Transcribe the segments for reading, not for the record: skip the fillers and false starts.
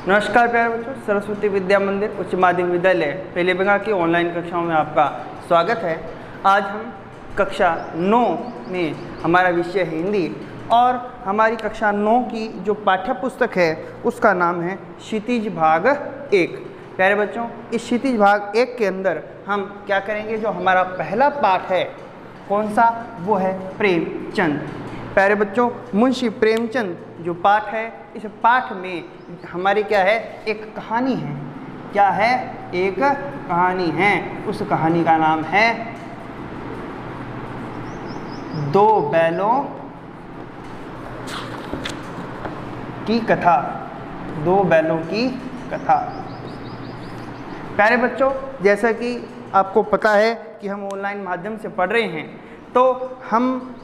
नमस्कार प्यारे बच्चों, सरस्वती विद्या मंदिर उच्च माध्यमिक विद्यालय पहले बंगा की ऑनलाइन कक्षाओं में आपका स्वागत है। आज हम कक्षा 9 में हमारा विषय है हिंदी और हमारी कक्षा 9 की जो पाठ्य पुस्तक है उसका नाम है क्षितिज भाग 1। प्यारे बच्चों, इस क्षितिज भाग 1 के अंदर हम क्या करेंगे, जो हमारा पहला पाठ है कौन सा, वो है प्रेमचंद। प्यारे बच्चों, मुंशी प्रेमचंद जो पाठ है, इस पाठ में हमारी क्या है, एक कहानी है। क्या है? एक कहानी है। उस कहानी का नाम है दो बैलों की कथा। दो बैलों की कथा। प्यारे बच्चों, जैसा कि आपको पता है कि हम ऑनलाइन माध्यम से पढ़ रहे हैं, तो हम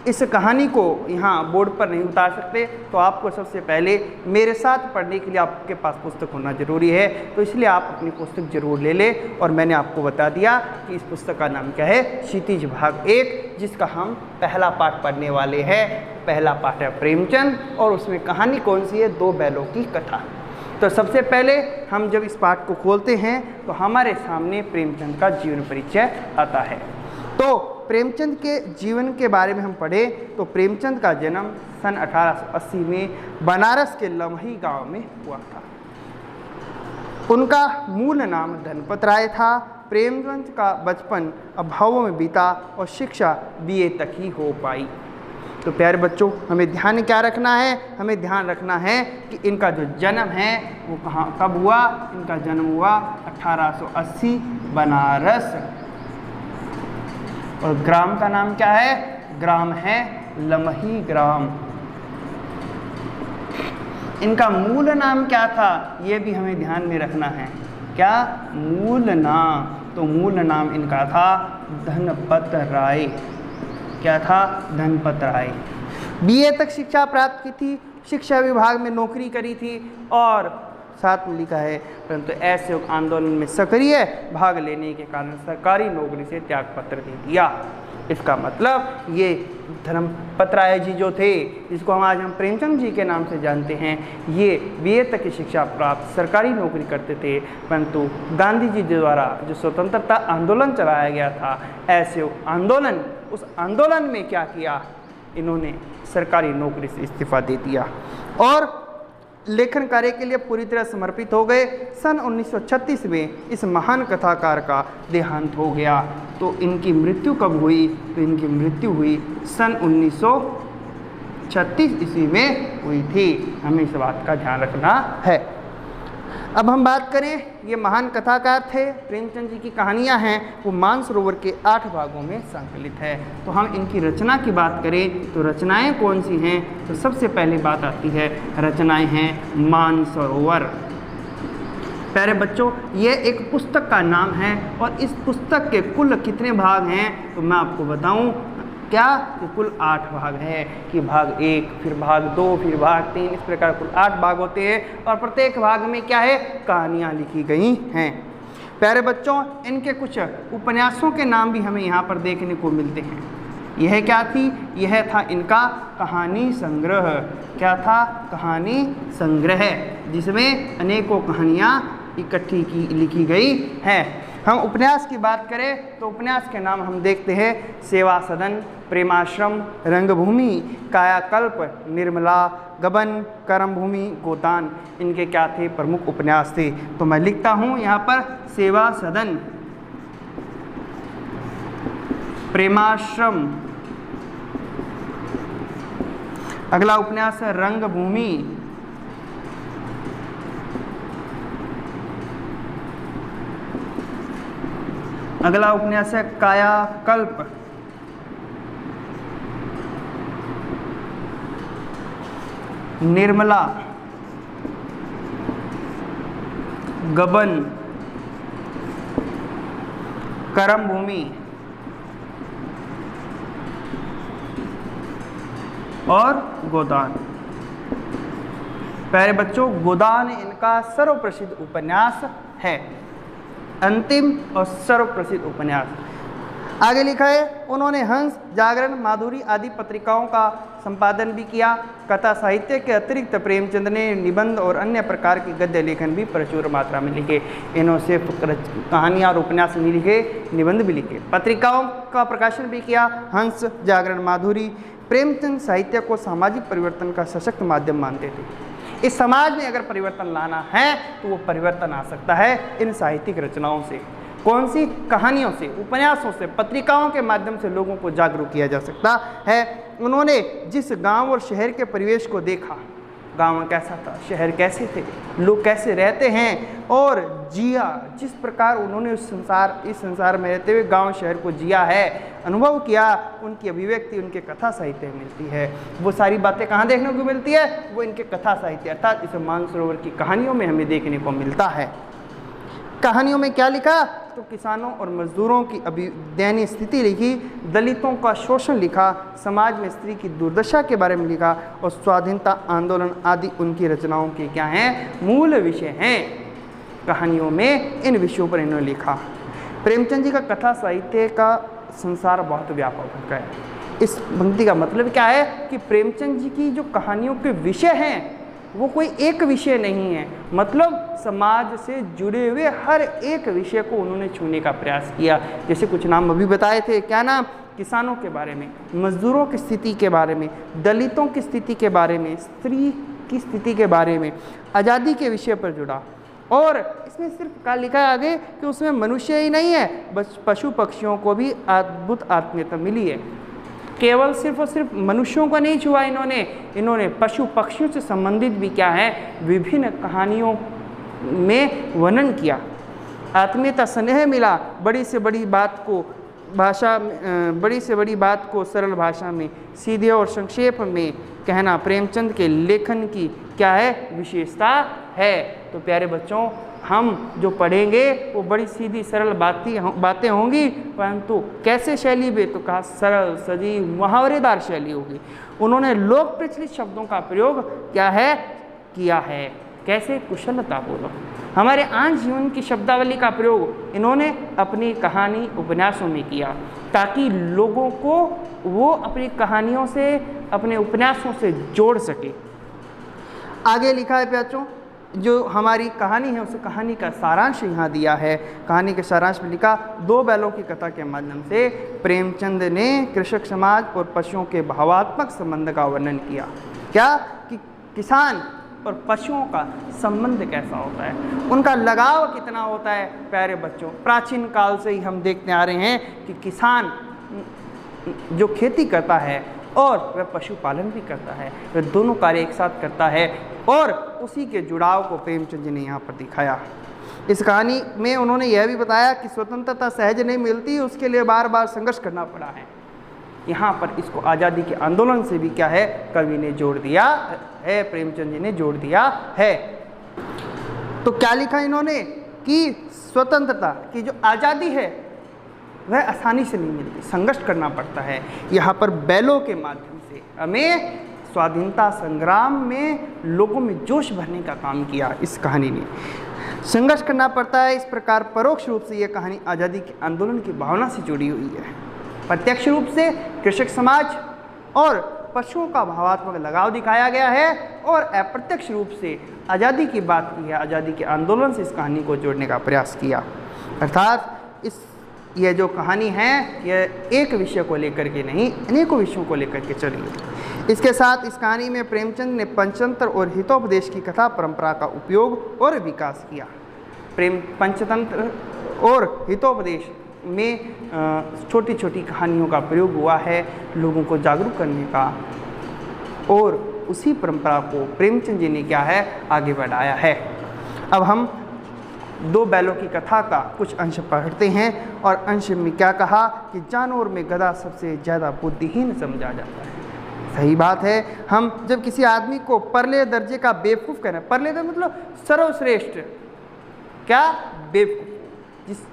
इस कहानी को यहाँ बोर्ड पर नहीं उतार सकते, तो आपको सबसे पहले मेरे साथ पढ़ने के लिए आपके पास पुस्तक होना ज़रूरी है। तो इसलिए आप अपनी पुस्तक जरूर ले लें। और मैंने आपको बता दिया कि इस पुस्तक का नाम क्या है, क्षितिज भाग 1, जिसका हम पहला पाठ पढ़ने वाले हैं। पहला पाठ है प्रेमचंद और उसमें कहानी कौन सी है, दो बैलों की कथा। तो सबसे पहले हम जब इस पाठ को खोलते हैं तो हमारे सामने प्रेमचंद का जीवन परिचय आता है। तो प्रेमचंद के जीवन के बारे में हम पढ़े तो प्रेमचंद का जन्म सन 1880 में बनारस के लमही गांव में हुआ था। उनका मूल नाम धनपत राय था। प्रेमचंद का बचपन अभावों में बीता और शिक्षा BA तक ही हो पाई। तो प्यारे बच्चों, हमें ध्यान क्या रखना है, हमें ध्यान रखना है कि इनका जो जन्म है वो कहाँ कब हुआ। इनका जन्म हुआ 1880 बनारस। और ग्राम का नाम क्या है, ग्राम है लमही ग्राम। इनका मूल नाम क्या था, ये भी हमें ध्यान में रखना है। क्या मूल नाम? तो मूल नाम इनका था धनपत राय। क्या था? धनपत राय। BA तक शिक्षा प्राप्त की थी, शिक्षा विभाग में नौकरी करी थी और साथ में लिखा है, परंतु असहयोग आंदोलन में सक्रिय भाग लेने के कारण सरकारी नौकरी से त्यागपत्र दे दिया। इसका मतलब ये धनपत राय जी जो थे, जिसको हम प्रेमचंद जी के नाम से जानते हैं, ये BA तक की शिक्षा प्राप्त सरकारी नौकरी करते थे, परंतु गांधी जी द्वारा जो स्वतंत्रता आंदोलन चलाया गया था, असहयोग आंदोलन, उस आंदोलन में क्या किया, इन्होंने सरकारी नौकरी से इस्तीफा दे दिया और लेखन कार्य के लिए पूरी तरह समर्पित हो गए। सन 1936 में इस महान कथाकार का देहांत हो गया। तो इनकी मृत्यु कब हुई? तो इनकी मृत्यु हुई सन 1936 ईस्वी में हुई थी। हमें इस बात का ध्यान रखना है। अब हम बात करें, ये महान कथाकार थे। प्रेमचंद जी की कहानियाँ हैं वो मानसरोवर के 8 भागों में संकलित है। तो हम इनकी रचना की बात करें तो रचनाएं कौन सी हैं, तो सबसे पहली बात आती है, रचनाएं हैं मानसरोवर। प्यारे बच्चों, ये एक पुस्तक का नाम है और इस पुस्तक के कुल कितने भाग हैं, तो मैं आपको बताऊं। क्या? तो कुल 8 भाग हैं कि भाग 1, फिर भाग 2, फिर भाग 3, इस प्रकार कुल 8 भाग होते हैं और प्रत्येक भाग में क्या है, कहानियाँ लिखी गई हैं। प्यारे बच्चों, इनके कुछ उपन्यासों के नाम भी हमें यहाँ पर देखने को मिलते हैं। यह क्या थी? यह था इनका कहानी संग्रह। क्या था? कहानी संग्रह, जिसमें अनेकों कहानियाँ इकट्ठी की लिखी गई हैं। हम उपन्यास की बात करें तो उपन्यास के नाम हम देखते हैं सेवा सदन, प्रेमाश्रम, रंगभूमि, कायाकल्प, निर्मला, गबन, कर्मभूमि, गोदान। इनके क्या थे? प्रमुख उपन्यास थे। तो मैं लिखता हूँ यहाँ पर सेवा सदन, प्रेमाश्रम। अगला उपन्यास है रंगभूमि। अगला उपन्यास है कायाकल्प। निर्मला, गबन, कर्मभूमि और गोदान। प्यारे बच्चों, गोदान इनका सर्वप्रसिद्ध उपन्यास है, अंतिम और सर्वप्रसिद्ध उपन्यास। आगे लिखा है उन्होंने हंस, जागरण, माधुरी आदि पत्रिकाओं का संपादन भी किया। कथा साहित्य के अतिरिक्त प्रेमचंद ने निबंध और अन्य प्रकार के गद्य लेखन भी प्रचुर मात्रा में लिखे। इन्होंने सिर्फ कहानियाँ और उपन्यास नहीं लिखे, निबंध भी लिखे, पत्रिकाओं का प्रकाशन भी किया। हंस, जागरण, माधुरी। प्रेमचंद साहित्य को सामाजिक परिवर्तन का सशक्त माध्यम मानते थे। इस समाज में अगर परिवर्तन लाना है तो वो परिवर्तन आ सकता है इन साहित्यिक रचनाओं से। कौन सी? कहानियों से, उपन्यासों से, पत्रिकाओं के माध्यम से लोगों को जागरूक किया जा सकता है। उन्होंने जिस गांव और शहर के परिवेश को देखा, गांव कैसा था, शहर कैसे थे, लोग कैसे रहते हैं और जिया, जिस प्रकार उन्होंने इस संसार में रहते हुए गांव शहर को जिया है, अनुभव किया, उनकी अभिव्यक्ति उनके कथा साहित्य में मिलती है। वो सारी बातें कहाँ देखने को मिलती है? वो इनके कथा साहित्य अर्थात इस मानसरोवर की कहानियों में हमें देखने को मिलता है। कहानियों में क्या लिखा? तो किसानों और मजदूरों की दयनीय स्थिति लिखी, दलितों का शोषण लिखा, समाज में स्त्री की दुर्दशा के बारे में लिखा और स्वाधीनता आंदोलन आदि उनकी रचनाओं के क्या हैं? मूल विषय हैं। कहानियों में इन विषयों पर इन्होंने लिखा। प्रेमचंद जी का कथा साहित्य का संसार बहुत व्यापक है। इस पंक्ति का मतलब क्या है कि प्रेमचंद जी की जो कहानियों के विषय हैं वो कोई एक विषय नहीं है, मतलब समाज से जुड़े हुए हर एक विषय को उन्होंने छूने का प्रयास किया। जैसे कुछ नाम अभी बताए थे, क्या नाम? किसानों के बारे में, मजदूरों की स्थिति के बारे में, दलितों की स्थिति के बारे में, स्त्री की स्थिति के बारे में, आज़ादी के विषय पर जुड़ा। और इसमें सिर्फ क्या लिखा है आगे कि उसमें मनुष्य ही नहीं है, बस पशु पक्षियों को भी अद्भुत आत्मीयता मिली है। केवल सिर्फ और सिर्फ मनुष्यों को नहीं छुआ इन्होंने पशु पक्षियों से संबंधित भी क्या है विभिन्न कहानियों में वर्णन किया। आत्मीयता, स्नेह मिला। बड़ी से बड़ी बात को सरल भाषा में, सीधे और संक्षेप में कहना प्रेमचंद के लेखन की क्या है? विशेषता है। तो प्यारे बच्चों, हम जो पढ़ेंगे वो बड़ी सीधी सरल बातें होंगी, परंतु कैसे शैली में? तो कहा सरल, सजीव, मुहावरेदार शैली होगी। उन्होंने लोक प्रचलित शब्दों का प्रयोग क्या है? किया है। कैसे? कुशलतापूर्वक। हमारे आम जीवन की शब्दावली का प्रयोग इन्होंने अपनी कहानी उपन्यासों में किया, ताकि लोगों को वो अपनी कहानियों से, अपने उपन्यासों से जोड़ सके। आगे लिखा है बच्चों, जो हमारी कहानी है उस कहानी का सारांश यहाँ दिया है। कहानी के सारांश में लिखा, दो बैलों की कथा के माध्यम से प्रेमचंद ने कृषक समाज और पशुओं के भावात्मक संबंध का वर्णन किया। क्या? कि किसान और पशुओं का संबंध कैसा होता है, उनका लगाव कितना होता है। प्यारे बच्चों, प्राचीन काल से ही हम देखते आ रहे हैं कि किसान जो खेती करता है और वह पशुपालन भी करता है, वह दोनों कार्य एक साथ करता है और उसी के जुड़ाव को प्रेमचंद जी ने यहाँ पर दिखाया। इस कहानी में उन्होंने यह भी बताया कि स्वतंत्रता सहज नहीं मिलती, उसके लिए बार बार संघर्ष करना पड़ा है। यहाँ पर इसको आज़ादी के आंदोलन से भी क्या है कवि ने जोड़ दिया है, प्रेमचंद जी ने जोड़ दिया है। तो क्या लिखा इन्होंने कि स्वतंत्रता की जो आज़ादी है वह आसानी से नहीं मिलती, संघर्ष करना पड़ता है। यहाँ पर बैलों के माध्यम से हमें स्वाधीनता संग्राम में लोगों में जोश भरने का काम किया। इस कहानी ने संघर्ष करना पड़ता है। इस प्रकार परोक्ष रूप से यह कहानी आज़ादी के आंदोलन की भावना से जुड़ी हुई है। प्रत्यक्ष रूप से कृषक समाज और पशुओं का भावात्मक लगाव दिखाया गया है और अप्रत्यक्ष रूप से आज़ादी की बात की है, आज़ादी के आंदोलन से इस कहानी को जोड़ने का प्रयास किया। अर्थात यह जो कहानी है यह एक विषय को लेकर के नहीं, अनेकों विषयों को लेकर के चली है। इसके साथ इस कहानी में प्रेमचंद ने पंचतंत्र और हितोपदेश की कथा परंपरा का उपयोग और विकास किया। पंचतंत्र और हितोपदेश में छोटी छोटी कहानियों का प्रयोग हुआ है लोगों को जागरूक करने का, और उसी परंपरा को प्रेमचंद जी ने क्या है आगे बढ़ाया है। अब हम दो बैलों की कथा का कुछ अंश पढ़ते हैं और अंश में क्या कहा कि जानवर में गधा सबसे ज़्यादा बुद्धिहीन समझा जाता है। सही बात है। हम जब किसी आदमी को परले दर्जे का बेवकूफ़ कहना, परले दर्जे मतलब सर्वश्रेष्ठ, क्या बेवकूफ़,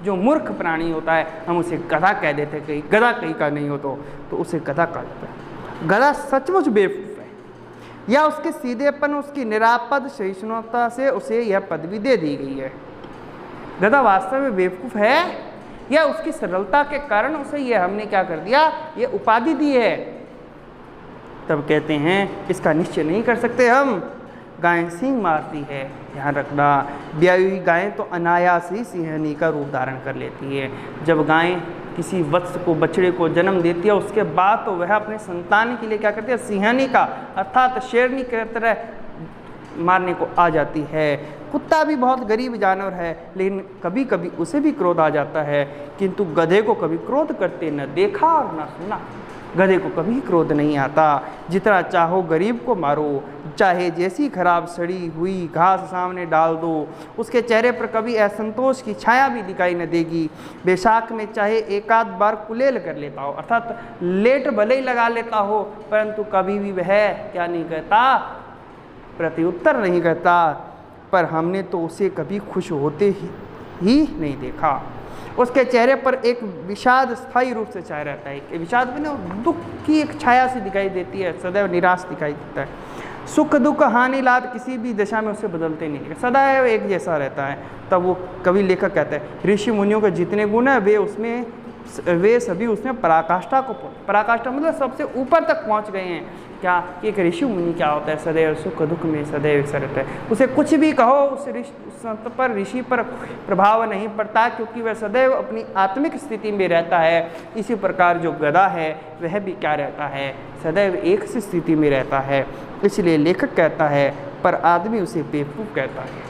जो मूर्ख प्राणी होता है हम उसे गधा कह देते हैं। कहीं गधा कहीं का नहीं हो तो उसे गधा कहा जाता है। गधा सचमुच बेवकूफ़ है, या उसके सीधेपन, उसकी निरापद सहिष्णुता से उसे यह पदवी दे दी गई है। गधा वास्तव में बेवकूफ़ है या उसकी सरलता के कारण उसे ये हमने क्या कर दिया, ये उपाधि दी है। तब कहते हैं इसका निश्चय नहीं कर सकते हम, गाय सींग मारती है। ध्यान रखना, ब्याई हुई गायें तो अनायास ही सिंहनी का रूप धारण कर लेती है। जब गाय किसी वत्स को, बछड़े को जन्म देती है, उसके बाद तो वह अपने संतान के लिए क्या करती है, सिंहनी का अर्थात शेरनी की तरह मारने को आ जाती है। कुत्ता भी बहुत गरीब जानवर है, लेकिन कभी कभी उसे भी क्रोध आ जाता है, किंतु गधे को कभी क्रोध करते न देखा और न सुना। गधे को कभी क्रोध नहीं आता। जितना चाहो गरीब को मारो, चाहे जैसी खराब सड़ी हुई घास सामने डाल दो, उसके चेहरे पर कभी असंतोष की छाया भी दिखाई न देगी। बेशाक में चाहे एक आध बार कुलेल कर लेता हो, अर्थात लेट भले ही लगा लेता हो, परंतु कभी भी वह क्या नहीं कहता, प्रत्युत्तर नहीं करता। पर हमने तो उसे कभी खुश होते ही नहीं देखा। उसके चेहरे पर एक विषाद स्थायी रूप से छाया रहता है। विषाद भी ना, दुख की एक छाया सी दिखाई देती है, सदैव निराश दिखाई देता है। सुख दुख हानि लाभ किसी भी दशा में उसे बदलते नहीं, सदैव एक जैसा रहता है। तब वो कवि लेखक कहता है ऋषि मुनियों के जितने गुण हैं वे सभी उसमें पराकाष्ठा मतलब सबसे ऊपर तक पहुंच गए हैं। क्या एक ऋषि मुनि क्या होता है, सदैव सुख दुख में सदैव ऐसा रहता है। उसे कुछ भी कहो, उस संत पर, ऋषि पर प्रभाव नहीं पड़ता, क्योंकि वह सदैव अपनी आत्मिक स्थिति में रहता है। इसी प्रकार जो गधा है वह भी क्या रहता है, सदैव एक सी स्थिति में रहता है। इसलिए लेखक कहता है पर आदमी उसे बेवकूफ़ कहता है।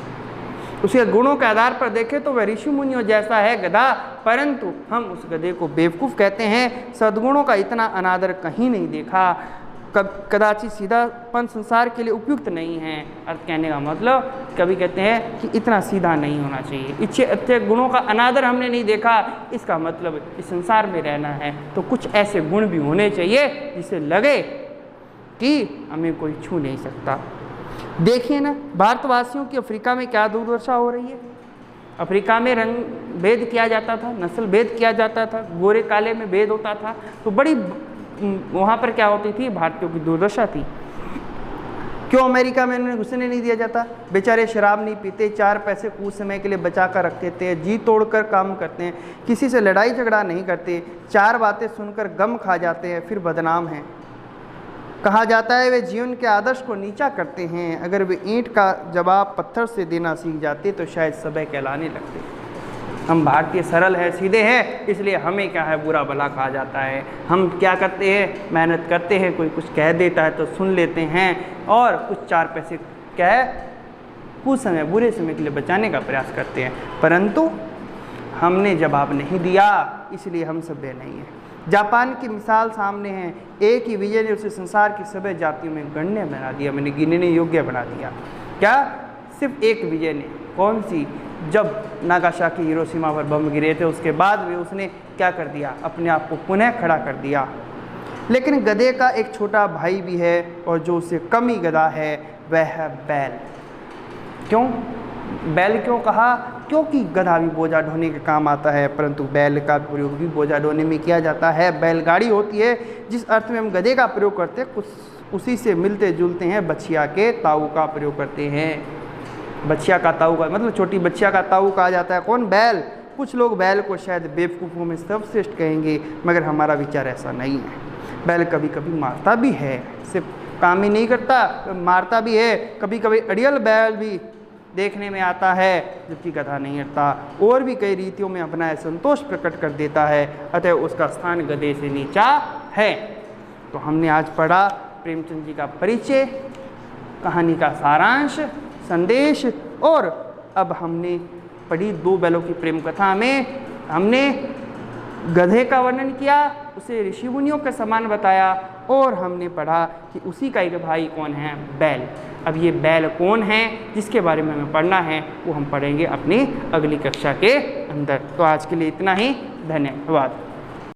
उसके गुणों के आधार पर देखें तो वह ऋषि मुनियों जैसा है गधा, परंतु हम उस गधे को बेवकूफ़ कहते हैं। सद्गुणों का इतना अनादर कहीं नहीं देखा। कदाचित सीधापन संसार के लिए उपयुक्त नहीं है। अर्थ कहने का मतलब, कभी कहते हैं कि इतना सीधा नहीं होना चाहिए। इच्छे अच्छे गुणों का अनादर हमने नहीं देखा, इसका मतलब इस संसार में रहना है तो कुछ ऐसे गुण भी होने चाहिए जिससे लगे कि हमें कोई छू नहीं सकता। देखिए ना, भारतवासियों की अफ्रीका में क्या दुर्दशा हो रही है। अफ्रीका में रंग भेद किया जाता था, नस्ल भेद किया जाता था, गोरे काले में भेद होता था, तो बड़ी वहाँ पर क्या होती थी, भारतीयों की दुर्दशा थी। क्यों अमेरिका में उन्हें घुसने नहीं दिया जाता? बेचारे शराब नहीं पीते, 4 पैसे कुछ समय के लिए बचा कर रखते थे, जी तोड़कर काम करते हैं, किसी से लड़ाई झगड़ा नहीं करते, 4 बातें सुनकर गम खा जाते हैं, फिर बदनाम हैं। कहा जाता है वे जीवन के आदर्श को नीचा करते हैं। अगर वे ईंट का जवाब पत्थर से देना सीख जाते तो शायद सबे कहलाने लगते। हम भारतीय सरल है, सीधे हैं, इसलिए हमें क्या है, बुरा भला कहा जाता है। हम क्या करते हैं, मेहनत करते हैं, कोई कुछ कह देता है तो सुन लेते हैं और कुछ 4 पैसे क्या है, कुछ समय, बुरे समय के लिए बचाने का प्रयास करते हैं, परंतु हमने जवाब नहीं दिया, इसलिए हम सभ्य नहीं हैं। जापान की मिसाल सामने है। एक ही विजय ने उसे संसार की सभी जातियों में गण्य बना दिया, मैंने गिनने योग्य बना दिया। क्या? सिर्फ एक विजय ने। कौन सी? जब नागासाकी हिरोशिमा पर बम गिरे थे, उसके बाद भी उसने क्या कर दिया, अपने आप को पुनः खड़ा कर दिया। लेकिन गधे का एक छोटा भाई भी है, और जो उससे कम ही गधा है वह है बैल। क्यों बैल क्यों कहा? क्योंकि गधा भी बोझा ढोने के काम आता है, परंतु बैल का प्रयोग भी बोझा ढोने में किया जाता है। बैलगाड़ी होती है, जिस अर्थ में हम गधे का प्रयोग करते हैं, कुछ उसी से मिलते जुलते हैं। बछिया के ताऊ का प्रयोग करते हैं। बछिया का ताऊ का मतलब छोटी बछिया का ताऊ कहा जाता है। कौन? बैल। कुछ लोग बैल को शायद बेवकूफ़ों में सर्वश्रेष्ठ कहेंगे, मगर हमारा विचार ऐसा नहीं है। बैल कभी कभी मारता भी है, सिर्फ काम ही नहीं करता, मारता भी है। कभी कभी अड़ियल बैल भी देखने में आता है, जबकि गधा नहीं हटता। और भी कई रीतियों में अपना असंतोष प्रकट कर देता है, अतः उसका स्थान गधे से नीचा है। तो हमने आज पढ़ा प्रेमचंद जी का परिचय, कहानी का सारांश, संदेश, और अब हमने पढ़ी 2 बैलों की प्रेम कथा में हमने गधे का वर्णन किया, उसे ऋषि मुनियों के समान बताया, और हमने पढ़ा कि उसी का एक भाई कौन है, बैल। अब ये बैल कौन है जिसके बारे में हमें पढ़ना है, वो हम पढ़ेंगे अपनी अगली कक्षा के अंदर। तो आज के लिए इतना ही, धन्यवाद।